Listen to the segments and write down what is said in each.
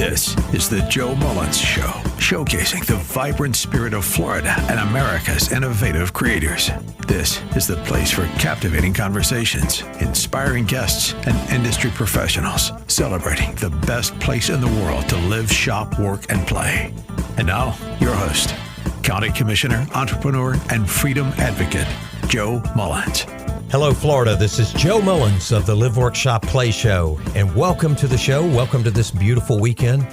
This is the Joe Mullins Show, showcasing the vibrant spirit of Florida and America's innovative creators. This is the place for captivating conversations, inspiring guests, and industry professionals celebrating the best place in the world to live, shop, work, and play. And now, your host, County Commissioner, entrepreneur, and freedom advocate, Joe Mullins. Hello, Florida. This is Joe Mullins of the Live, Work, Shop, Play Show, and welcome to the show. Welcome to this beautiful weekend.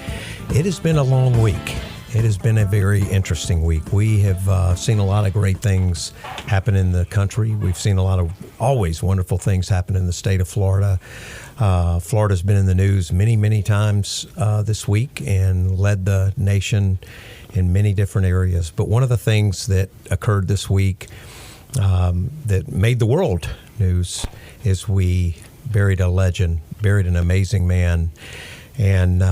It has been a long week. It has been a very interesting week. We have seen a lot of great things happen in the country. We've seen a lot of always wonderful things happen in the state of Florida. Florida's been in the news many, many times this week and led the nation in many different areas. But one of the things that occurred this week that made the world news is we buried a legend, buried an amazing man. And,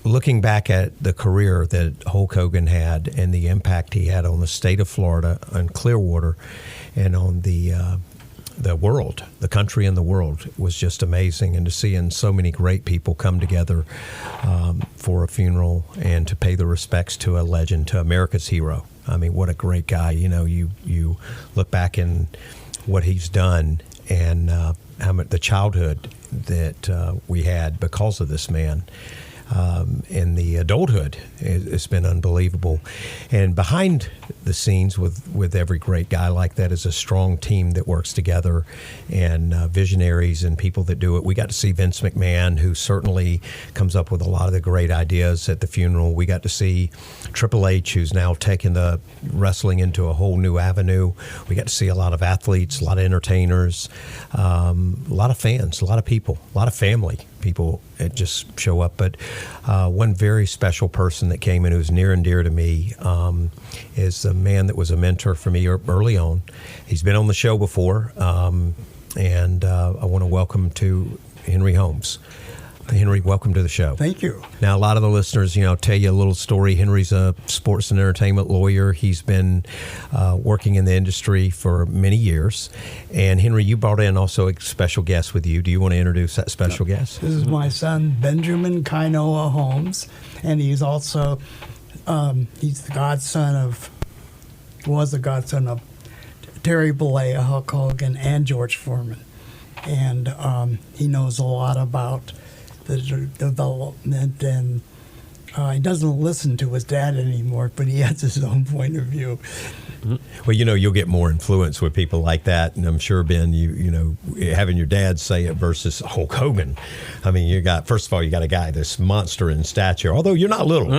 looking back at the career that Hulk Hogan had and the impact he had on the state of Florida, on Clearwater, and on the world, the country and the world, was just amazing. And to see so many great people come together for a funeral and to pay the respects to a legend, to America's hero. I mean, what a great guy. You look back in what he's done and how much the childhood that we had because of this man. And the adulthood, it's been unbelievable. And behind the scenes with every great guy like that is a strong team that works together, and visionaries and people that do it. We got to see Vince McMahon, who certainly comes up with a lot of the great ideas at the funeral. We got to see Triple H, who's now taken the wrestling into a whole new avenue. We got to see a lot of athletes, a lot of entertainers, a lot of fans, a lot of people, a lot of family people that just show up. But one very special person that came in who's near and dear to me is a man that was a mentor for me early on. He's been on the show before, and I want to welcome to Henry Holmes. Henry, welcome to the show. Thank you. Now, a lot of the listeners, tell you a little story. Henry's a sports and entertainment lawyer. He's been working in the industry for many years. And Henry, you brought in also a special guest with you. Do you want to introduce that special guest? This is my son, Benjamin Kainoa Holmes, and he's also he's the godson of Terry Bollea, Hulk Hogan, and George Foreman. And he knows a lot about the development, and he doesn't listen to his dad anymore, but he has his own point of view. Well, you'll get more influence with people like that, and I'm sure, Ben, you having your dad say it versus Hulk Hogan. I mean, first of all, you got a guy this monster in stature, although you're not little,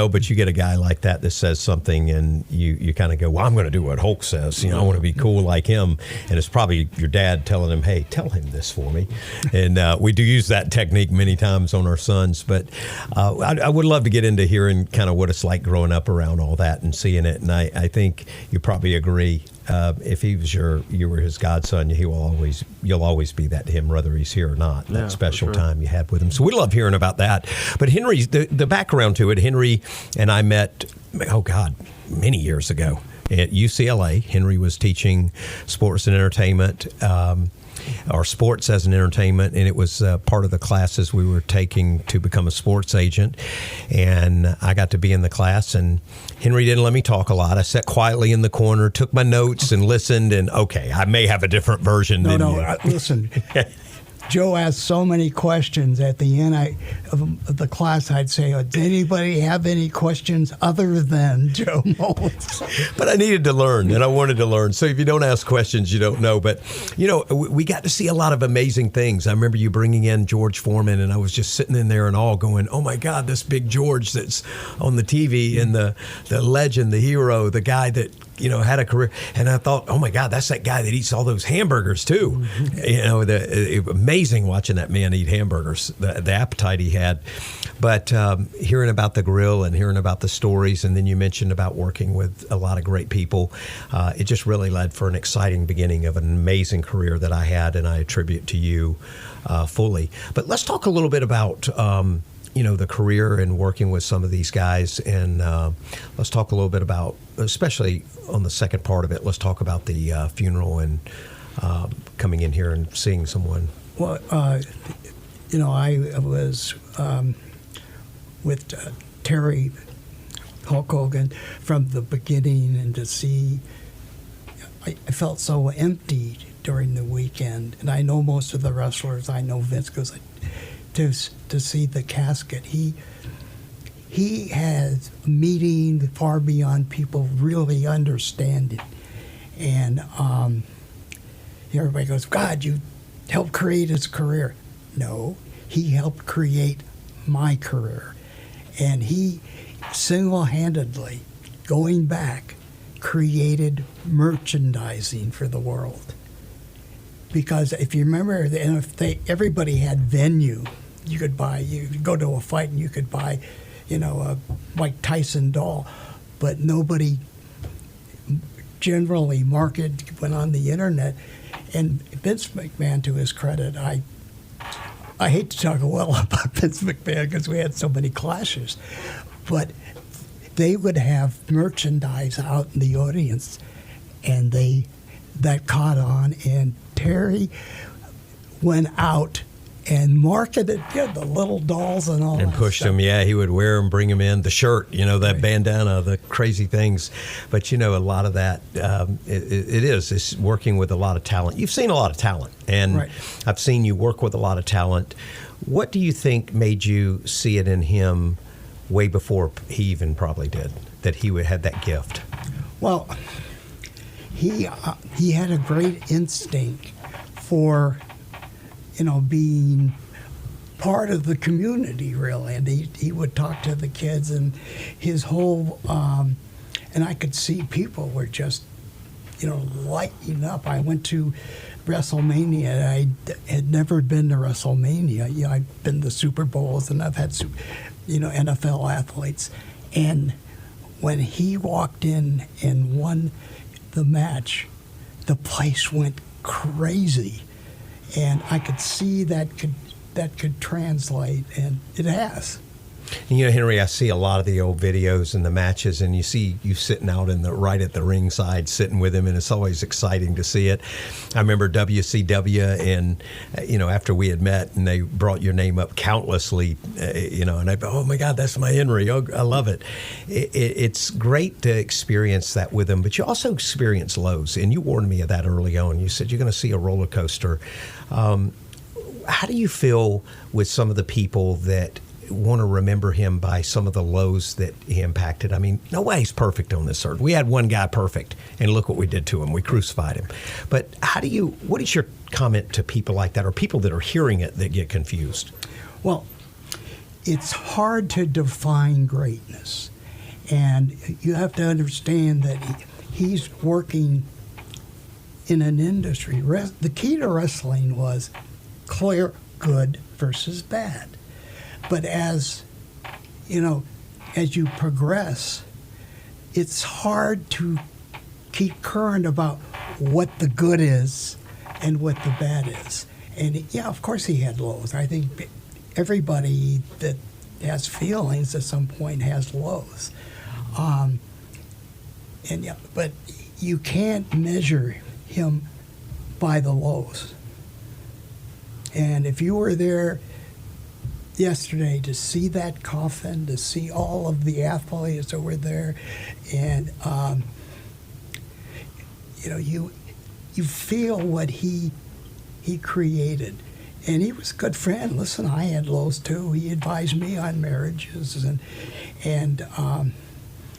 but you get a guy like that says something, and you kind of go, well, I'm going to do what Hulk says. I want to be cool like him, and it's probably your dad telling him, hey, tell him this for me. And we do use that technique many times on our sons, but I would love to get into hearing kind of what it's like growing up around all that and seeing it, and I think you probably agree. If he was you were his godson, you'll always be that to him, whether he's here or not. That special time you had with him. So we love hearing about that. But Henry, the background to it, Henry and I met, many years ago at UCLA. Henry was teaching sports and entertainment, or sports as an entertainment, and it was part of the classes we were taking to become a sports agent. And I got to be in the class, and Henry didn't let me talk a lot. I sat quietly in the corner, took my notes, and listened. And I may have a different version than you. Listen. Joe asked so many questions at the end of the class. I'd say, does anybody have any questions other than Joe Mullins? But I needed to learn, and I wanted to learn. So if you don't ask questions, you don't know. But, we got to see a lot of amazing things. I remember you bringing in George Foreman, and I was just sitting in there in awe going, oh, my God, this big George that's on the TV, and the legend, the hero, the guy that, had a career. And I thought, oh, my God, that's that guy that eats all those hamburgers, too. Amazing watching that man eat hamburgers, the appetite he had. But hearing about the grill and hearing about the stories, and then you mentioned about working with a lot of great people, it just really led for an exciting beginning of an amazing career that I had, and I attribute to you fully. But let's talk a little bit about the career and working with some of these guys. And let's talk a little bit about, especially on the second part of it, let's talk about the funeral and coming in here and seeing someone. Well, I was with Terry Hulk Hogan from the beginning, and to see, I felt so empty during the weekend. And I know most of the wrestlers. I know Vince goes to see the casket. He has a meeting far beyond people really understanding. And everybody goes, God, you helped create his career. No, he helped create my career. And he single-handedly, going back, created merchandising for the world. Because if you remember, everybody had venue. You could go to a fight and you could buy, a Mike Tyson doll, but nobody generally went on the internet. And Vince McMahon, to his credit, I hate to talk well about Vince McMahon because we had so many clashes, but they would have merchandise out in the audience, and that caught on, and Terry went out and marketed the little dolls and all and that pushed stuff. them. Yeah, he would wear them, bring them in, the shirt, that Right. bandana, the crazy things. But a lot of that, it's working with a lot of talent. You've seen a lot of talent, and Right. I've seen you work with a lot of talent. What do you think made you see it in him way before he even probably did, that he would have that gift? Well, he had a great instinct for being part of the community, really. And he would talk to the kids, and his whole and I could see people were just lighting up. I went to WrestleMania. I had never been to WrestleMania. I've been to Super Bowls, and I've had NFL athletes. And when he walked in and won the match, the place went crazy. And I could see that could translate, and it has. And, Henry, I see a lot of the old videos and the matches, and you see you sitting out right at the ringside, sitting with him, and it's always exciting to see it. I remember WCW, and after we had met, and they brought your name up countlessly, and I, oh my God, that's my Henry. Oh, I love it. It's great to experience that with him, but you also experience lows, and you warned me of that early on. You said you're going to see a roller coaster. How do you feel with some of the people that want to remember him by some of the lows that he impacted? I mean, nobody's perfect on this earth. We had one guy perfect, and look what we did to him. We crucified him. But what is your comment to people like that, or people that are hearing it that get confused? Well, it's hard to define greatness. And you have to understand that he's working in an industry. The key to wrestling was clear good versus bad. But as you progress, it's hard to keep current about what the good is and what the bad is. And yeah, of course he had lows. I think everybody that has feelings at some point has lows. But you can't measure him by the lows. And if you were there yesterday to see that coffin, to see all of the athletes that were there, and you feel what he created. And he was a good friend. Listen, I had lows too. He advised me on marriages, and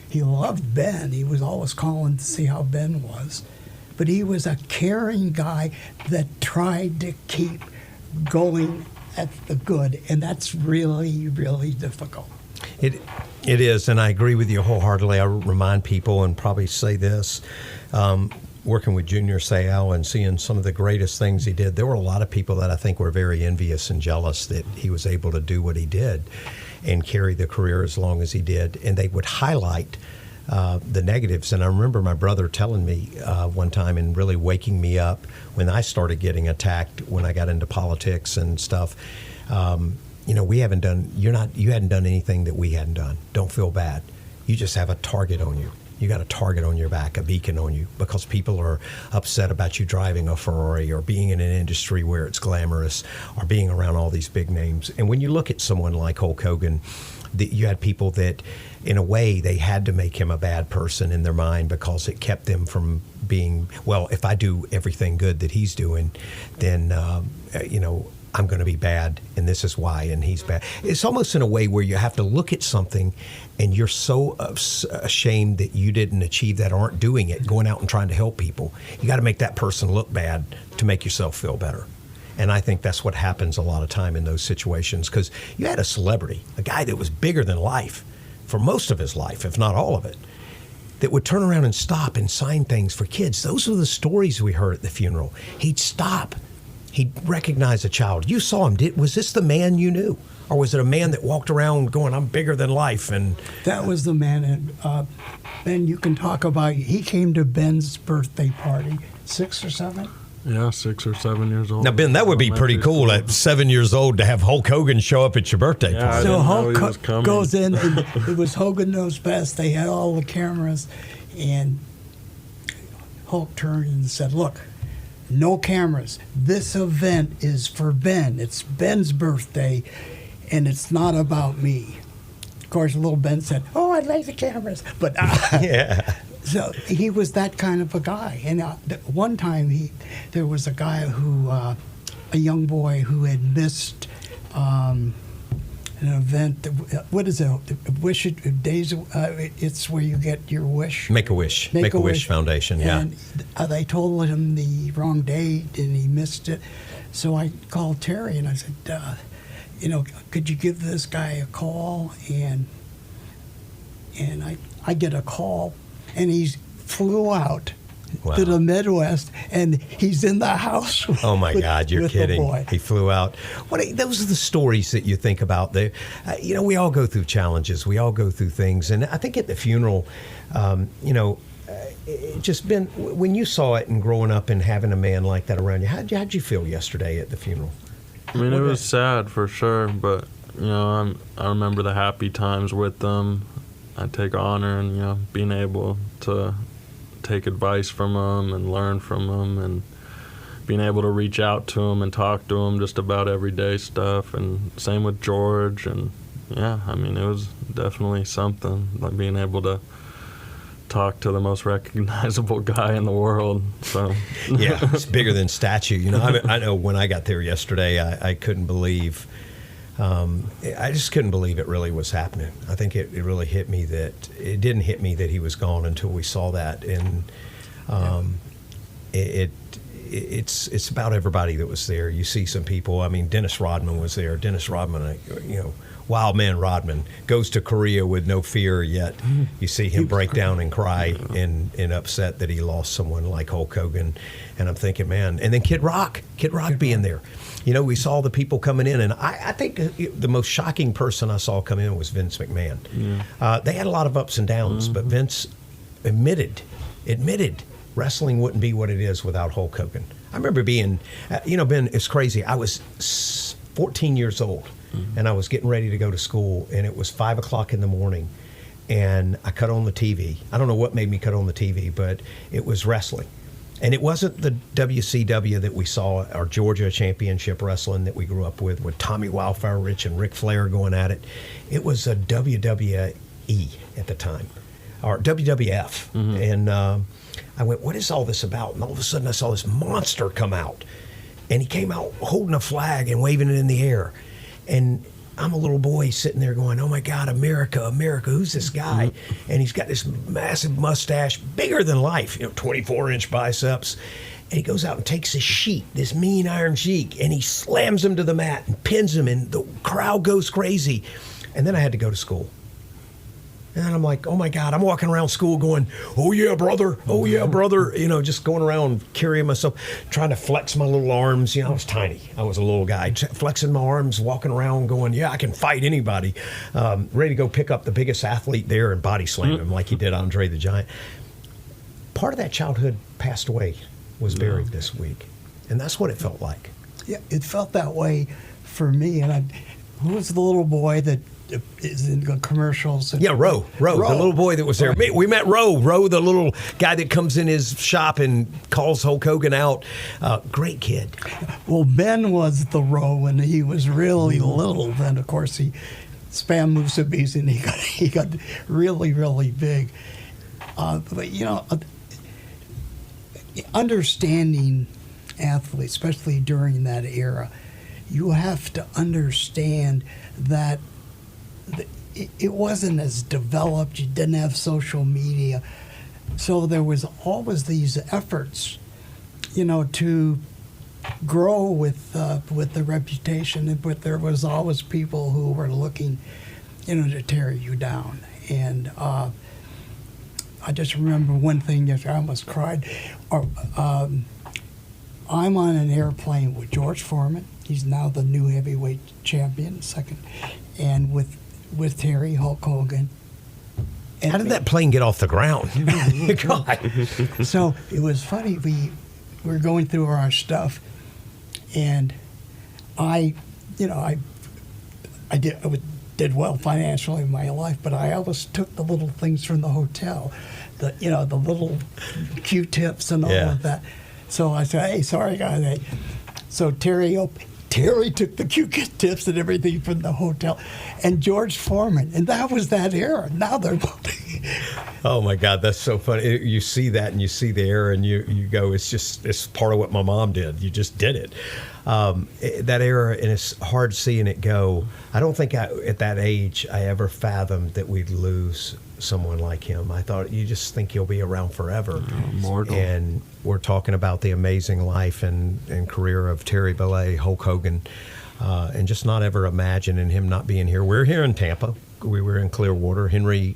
he loved Ben. He was always calling to see how Ben was. But he was a caring guy that tried to keep going at the good, and that's really, really difficult. It is, and I agree with you wholeheartedly. I remind people, and probably say this, working with Junior Seau and seeing some of the greatest things he did, there were a lot of people that I think were very envious and jealous that he was able to do what he did and carry the career as long as he did, and they would highlight the negatives. And I remember my brother telling me one time, and really waking me up when I started getting attacked when I got into politics and stuff. You hadn't done anything that we hadn't done. Don't feel bad. You just have a target on you. You got a target on your back, a beacon on you, because people are upset about you driving a Ferrari or being in an industry where it's glamorous or being around all these big names. And when you look at someone like Hulk Hogan, you had people that, in a way, they had to make him a bad person in their mind because it kept them from being, well, if I do everything good that he's doing, then, I'm going to be bad, and this is why, and he's bad. It's almost in a way where you have to look at something, and you're so ashamed that you didn't achieve that, aren't doing it, going out and trying to help people. You got to make that person look bad to make yourself feel better. And I think that's what happens a lot of time in those situations, because you had a celebrity, a guy that was bigger than life for most of his life, if not all of it, that would turn around and stop and sign things for kids. Those are the stories we heard at the funeral. He'd stop. He'd recognize a child. You saw him. Was this the man you knew? Or was it a man that walked around going, I'm bigger than life? And that was the man. And Ben, you can talk about, he came to Ben's birthday party, 6 or 7? Yeah, 6 or 7 years old. Now, Ben, that would be pretty cool at 7 years old to have Hulk Hogan show up at your birthday party. So Hulk goes in, and it was Hogan Knows Best. They had all the cameras, and Hulk turned and said, look, no cameras. This event is for Ben. It's Ben's birthday, and it's not about me. Of course, little Ben said, oh, I'd like the cameras. But yeah. So he was that kind of a guy. And one time there was a guy who, a young boy who had missed an event. What is it? It's where you get your wish. Make-A-Wish. Make-A-Wish Foundation, yeah. And they told him the wrong date, and he missed it. So I called Terry, and I said, could you give this guy a call? And I get a call, and he flew out to the Midwest, and he's in the house. Oh my God, you're kidding! The boy. He flew out. Those are the stories that you think about. We all go through challenges. We all go through things, and I think at the funeral, it just been when you saw it and growing up and having a man like that around you. How'd you feel yesterday at the funeral? I mean, it was sad for sure, but I remember the happy times with them. I take honor in being able to take advice from them and learn from them, and being able to reach out to them and talk to them just about everyday stuff. And same with George. And it was definitely something, like being able to talk to the most recognizable guy in the world. So yeah, it's bigger than statue. I know when I got there yesterday, I couldn't believe. I just couldn't believe it really was happening. I think it really hit me that it didn't hit me that he was gone until we saw that, and it's about everybody that was there. You see some people. I mean, Dennis Rodman was there. Dennis Rodman, Wild Man Rodman goes to Korea with no fear. Yet you see him break down and cry and upset that he lost someone like Hulk Hogan. And I'm thinking, man. And then Kid Rock being there. We saw the people coming in, and I think the most shocking person I saw come in was Vince McMahon. Yeah. They had a lot of ups and downs, but Vince admitted wrestling wouldn't be what it is without Hulk Hogan. I remember being, Ben, it's crazy. I was 14 years old, and I was getting ready to go to school, and it was 5 o'clock in the morning, and I cut on the TV. I don't know what made me cut on the TV, but it was wrestling. And it wasn't the WCW that we saw, or Georgia Championship Wrestling that we grew up with Tommy Wildfire Rich and Ric Flair going at it. It was a WWE at the time, or WWF. Mm-hmm. And I went, what is all this about? And all of a sudden I saw this monster come out. And he came out holding a flag and waving it in the air. And I'm a little boy sitting there going, oh my God, America, America, who's this guy? Mm-hmm. And he's got this massive mustache, bigger than life, 24-inch biceps. And he goes out and takes his sheet, this mean iron sheet, and he slams him to the mat and pins him, and the crowd goes crazy. And then I had to go to school. And I'm like, oh my God, I'm walking around school going, oh yeah, brother, just going around carrying myself, trying to flex my little arms. I was tiny. I was a little guy, flexing my arms, walking around going, yeah, I can fight anybody. Ready to go pick up the biggest athlete there and body slam him like he did Andre the Giant. Part of that childhood passed away, was buried this week. And that's what it felt like. Yeah, it felt that way for me. And who was the little boy that is in the commercials. And Yeah, Roe, the little boy that was there. Right. We met Roe, the little guy that comes in his shop and calls Hulk Hogan out. Great kid. Well, Ben was the Roe, and he was really little. Then, of course, he spam Musabis, and he got really, really big. But understanding athletes, especially during that era, you have to understand that it wasn't as developed. You didn't have social media, so there was always these efforts, to grow with the reputation, but there was always people who were looking, to tear you down. And I just remember one thing. I almost cried. I'm on an airplane with George Foreman. He's now the new heavyweight champion, second, and with Terry, Hulk Hogan. And How did that plane get off the ground? God. So it was funny. We were going through our stuff, and I did well financially in my life, but I always took the little things from the hotel, the little Q-tips and all of that. So I said, "Hey, sorry guys." Hey. So Terry took the Q-tips and everything from the hotel, and George Foreman, and that was that era. Now they're Oh my God, that's so funny. You see that, and you see the era, and you go, it's part of what my mom did. You just did it. That era, and it's hard seeing it go. I don't think at that age I ever fathomed that we'd lose someone like him. I thought you just think he'll be around forever. Immortal. And we're talking about the amazing life and career of Terry Bollea, Hulk Hogan, and just not ever imagining him not being here. We're here in Tampa. We were in Clearwater. Henry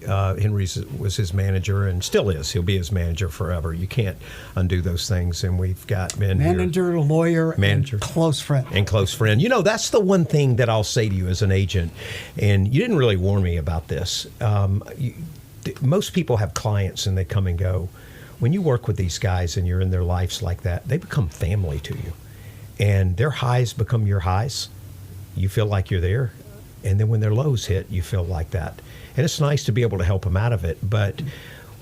was his manager and still is. He'll be his manager forever. You can't undo those things. And we've got men manager, here. Lawyer, Manager, and close friend. And close friend. That's the one thing that I'll say to you as an agent, and you didn't really warn me about this. Most people have clients and they come and go. When you work with these guys and you're in their lives like that, they become family to you. And their highs become your highs. You feel like you're there. And then when their lows hit, you feel like that. And it's nice to be able to help them out of it. But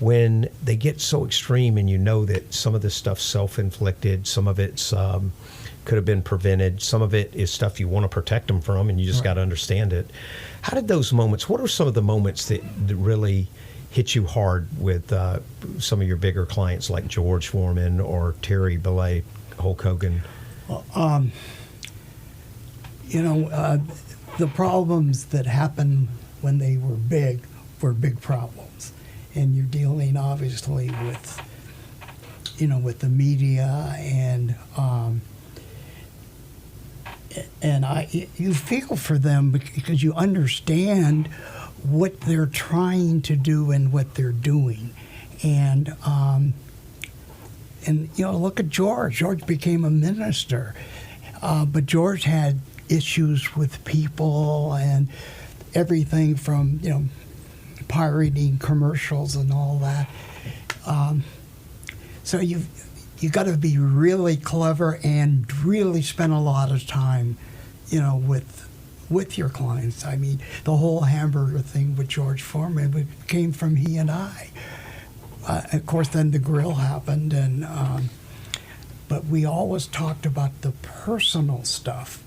when they get so extreme and you know that some of this stuff's self-inflicted, some of it's could have been prevented, some of it is stuff you want to protect them from, and you just got to understand it. How did those moments, what are some of the moments that really hit you hard with some of your bigger clients like George Foreman or Terry Bollea, Hulk Hogan? The problems that happened when they were big problems, and you're dealing obviously with the media and you feel for them because you understand what they're trying to do and what they're doing, and look at George. George became a minister, but George had issues with people and everything from pirating commercials and all that. So you got to be really clever and really spend a lot of time, with your clients. I mean, the whole hamburger thing with George Foreman came from he and I. Of course, then the grill happened, and but we always talked about the personal stuff.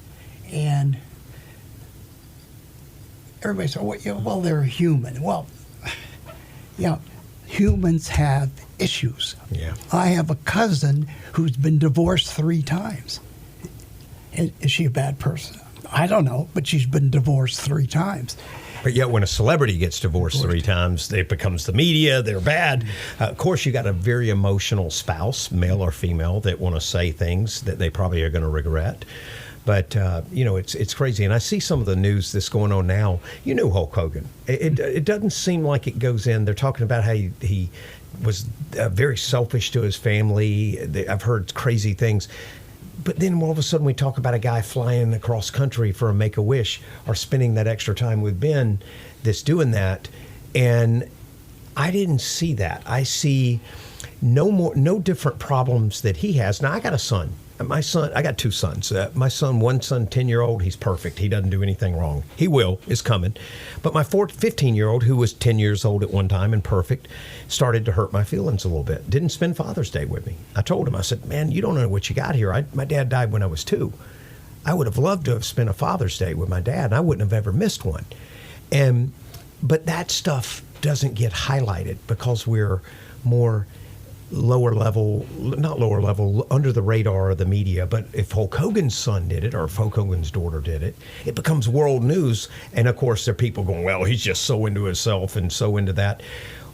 And everybody said, well, they're human. Well, humans have issues. Yeah. I have a cousin who's been divorced 3 times. Is she a bad person? I don't know, but she's been divorced 3 times. But yet when a celebrity gets divorced 3 times, it becomes the media, they're bad. Of course, you got a very emotional spouse, male or female, that want to say things that they probably are going to regret. But, it's crazy. And I see some of the news that's going on now. You knew Hulk Hogan. It doesn't seem like it goes in. They're talking about how he was very selfish to his family. I've heard crazy things. But then all of a sudden we talk about a guy flying across country for a Make-A-Wish or spending that extra time with Ben that's doing that. And I didn't see that. I see no different problems that he has. Now, I got a son. my son, I got two sons. My son, one son, 10-year-old, he's perfect. He doesn't do anything wrong. He will, is coming. But my 15-year-old, who was 10 years old at one time and perfect, started to hurt my feelings a little bit. Didn't spend Father's Day with me. I told him, I said, man, you don't know what you got here. My dad died when I was 2. I would have loved to have spent a Father's Day with my dad, and I wouldn't have ever missed one. But that stuff doesn't get highlighted because we're more lower level, not lower level, under the radar of the media. But if Hulk Hogan's son did it, or if Hulk Hogan's daughter did it, it becomes world news. And of course, there are people going, well, he's just so into himself and so into that.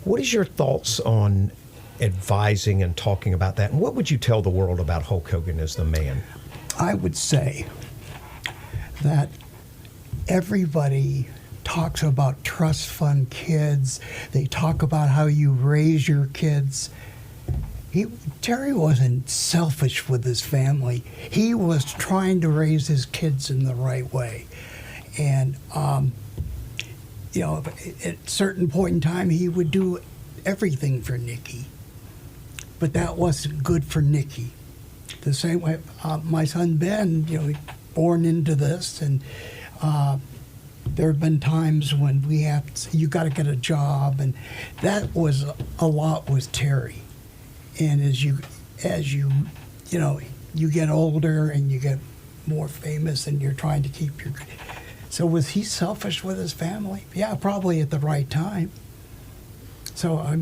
What is your thoughts on advising and talking about that? And what would you tell the world about Hulk Hogan as the man? I would say that everybody talks about trust fund kids. They talk about how you raise your kids. Terry wasn't selfish with his family. He was trying to raise his kids in the right way. And, at a certain point in time, he would do everything for Nikki. But that wasn't good for Nikki. The same way, my son Ben, born into this, and there have been times when you got to get a job, and that was a lot with Terry. And as you get older and you get more famous, and you're trying to keep your. So was he selfish with his family? Yeah, probably at the right time. So I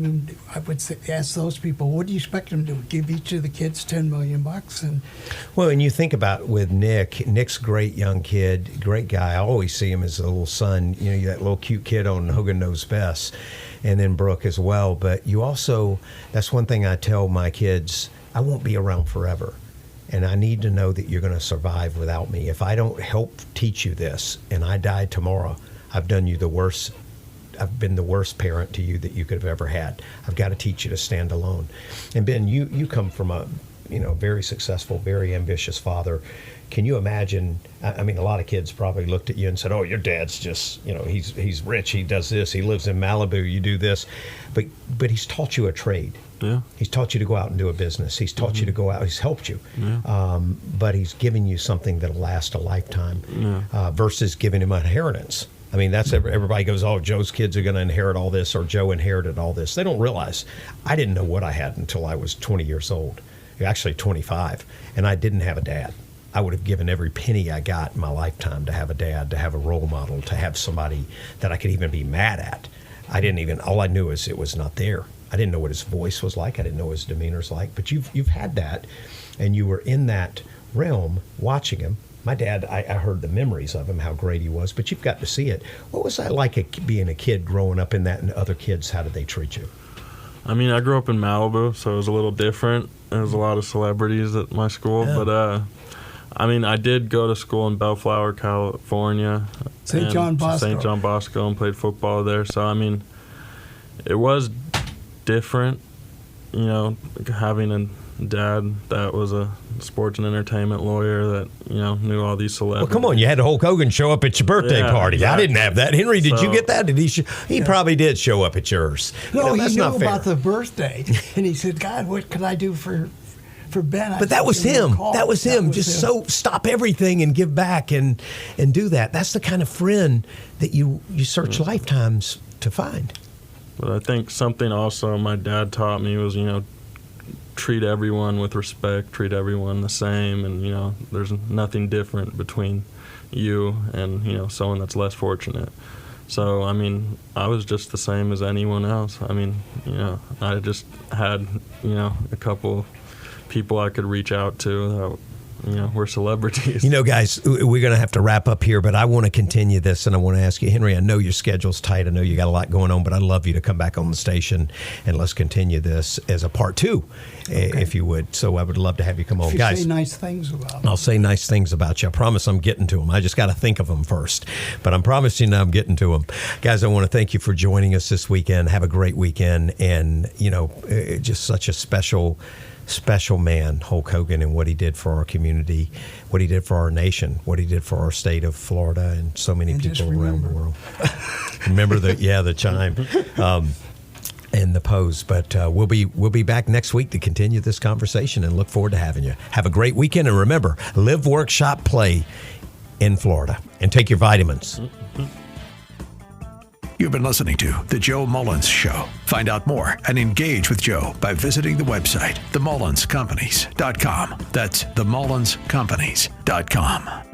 would ask those people, what do you expect them to do? Give each of the kids $10 million? And you think about with Nick's a great young kid, great guy. I always see him as a little son, that little cute kid on Hogan Knows Best, and then Brooke as well. But you also, that's one thing I tell my kids, I won't be around forever. And I need to know that you're going to survive without me. If I don't help teach you this and I die tomorrow, I've done you the worst. I've been the worst parent to you that you could have ever had. I've got to teach you to stand alone. And Ben, you come from a very successful, very ambitious father. Can you imagine? I mean, a lot of kids probably looked at you and said, "Oh, your dad's just he's rich. He does this. He lives in Malibu. You do this," but he's taught you a trade. Yeah. He's taught you to go out and do a business. He's taught you to go out. He's helped you. Yeah. But he's given you something that'll last a lifetime. Yeah. Versus giving him an inheritance. I mean, that's everybody goes, oh, Joe's kids are going to inherit all this, or Joe inherited all this. They don't realize I didn't know what I had until I was 20 years old, actually 25, and I didn't have a dad. I would have given every penny I got in my lifetime to have a dad, to have a role model, to have somebody that I could even be mad at. All I knew is it was not there. I didn't know what his voice was like. I didn't know what his demeanor was like. But you've had that, and you were in that realm watching him. My dad, I heard the memories of him, how great he was, but you've got to see it. What was that like being a kid growing up in that, and other kids, how did they treat you? I mean, I grew up in Malibu, so it was a little different. There was a lot of celebrities at my school, Yeah. But I did go to school in Bellflower, California. St. John Bosco. St. John Bosco, and played football there. So, I mean, it was different, having a dad that was a sports and entertainment lawyer that knew all these celebrities. Well, come on, you had Hulk Hogan show up at your birthday party. Exactly. I didn't have that. Henry, did you get that? Did he probably did show up at yours. No, that's he knew not fair. about the birthday, and he said, "God, what could I do for Ben?" But that was him. That was him. So stop everything and give back and do that. That's the kind of friend that you search lifetimes to find. But I think something also my dad taught me was, treat everyone with respect, treat everyone the same, and there's nothing different between you and someone that's less fortunate. So I mean, I was just the same as anyone else. I mean, I just had a couple people I could reach out to that we're celebrities. Guys, we're going to have to wrap up here, but I want to continue this, and I want to ask you, Henry, I know your schedule's tight. I know you got a lot going on, but I'd love you to come back on the station, and let's continue this as a part 2, if you would. So I would love to have you come on. Guys, say nice things about me. I'll say nice things about you. I promise I'm getting to them. I just got to think of them first, but I'm promising I'm getting to them. Guys, I want to thank you for joining us this weekend. Have a great weekend, and, just such a special man, Hulk Hogan, and what he did for our community, what he did for our nation, what he did for our state of Florida, and so many people around the world. Remember the chime. in the pose. But we'll be back next week to continue this conversation and look forward to having you. Have a great weekend, and remember, live, work, shop, play in Florida, and take your vitamins. You've been listening to The Joe Mullins Show. Find out more and engage with Joe by visiting the website, themullinscompanies.com. That's themullinscompanies.com.